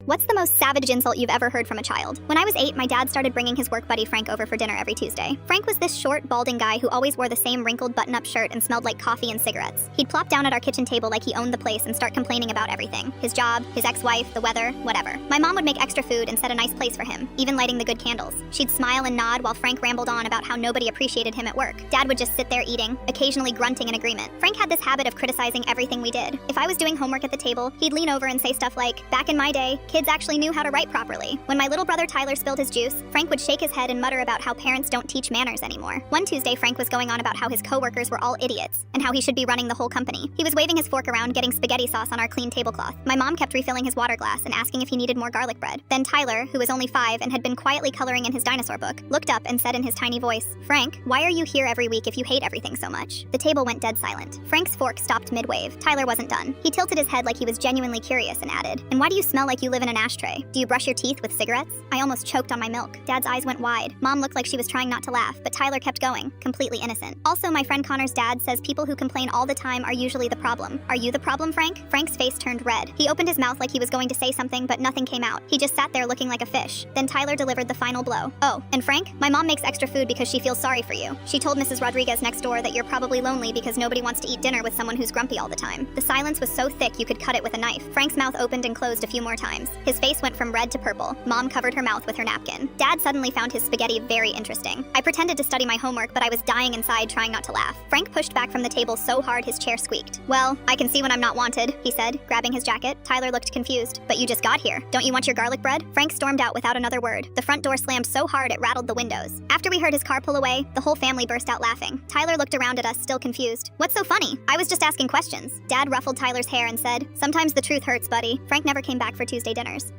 What's the most savage insult you've ever heard from a child? When I was 8, my dad started bringing his work buddy Frank over for dinner every Tuesday. Frank was this short, balding guy who always wore the same wrinkled button-up shirt and smelled like coffee and cigarettes. He'd plop down at our kitchen table like he owned the place and start complaining about everything. His job, his ex-wife, the weather, whatever. My mom would make extra food and set a nice place for him, even lighting the good candles. She'd smile and nod while Frank rambled on about how nobody appreciated him at work. Dad would just sit there eating, occasionally grunting in agreement. Frank had this habit of criticizing everything we did. If I was doing homework at the table, he'd lean over and say stuff like, "Back in my day, kids actually knew how to write properly." When my little brother Tyler spilled his juice, Frank would shake his head and mutter about how parents don't teach manners anymore. One Tuesday, Frank was going on about how his coworkers were all idiots and how he should be running the whole company. He was waving his fork around, getting spaghetti sauce on our clean tablecloth. My mom kept refilling his water glass and asking if he needed more garlic bread. Then Tyler, who was only 5 and had been quietly coloring in his dinosaur book, looked up and said in his tiny voice, "Frank, why are you here every week if you hate everything so much?" The table went dead silent. Frank's fork stopped mid-wave. Tyler wasn't done. He tilted his head like he was genuinely curious and added, "And why do you smell like you live in an ashtray? Do you brush your teeth with cigarettes?" I almost choked on my milk. Dad's eyes went wide. Mom looked like she was trying not to laugh, but Tyler kept going, completely innocent. Also, my friend Connor's dad says people who complain all the time are usually the problem. Are you the problem, Frank? Frank's face turned red. He opened his mouth like he was going to say something, but nothing came out. He just sat there looking like a fish. Then Tyler delivered the final blow. "Oh, and Frank, my mom makes extra food because she feels sorry for you. She told Mrs. Rodriguez next door that you're probably lonely because nobody wants to eat dinner with someone who's grumpy all the time." The silence was so thick you could cut it with a knife. Frank's mouth opened and closed a few more times. His face went from red to purple. Mom covered her mouth with her napkin. Dad suddenly found his spaghetti very interesting. I pretended to study my homework, but I was dying inside trying not to laugh. Frank pushed back from the table so hard his chair squeaked. "Well, I can see when I'm not wanted," he said, grabbing his jacket. Tyler looked confused. "But you just got here. Don't you want your garlic bread?" Frank stormed out without another word. The front door slammed so hard it rattled the windows. After we heard his car pull away, the whole family burst out laughing. Tyler looked around at us, still confused. "What's so funny? I was just asking questions." Dad ruffled Tyler's hair and said, "Sometimes the truth hurts, buddy." Frank never came back for Tuesday dinners.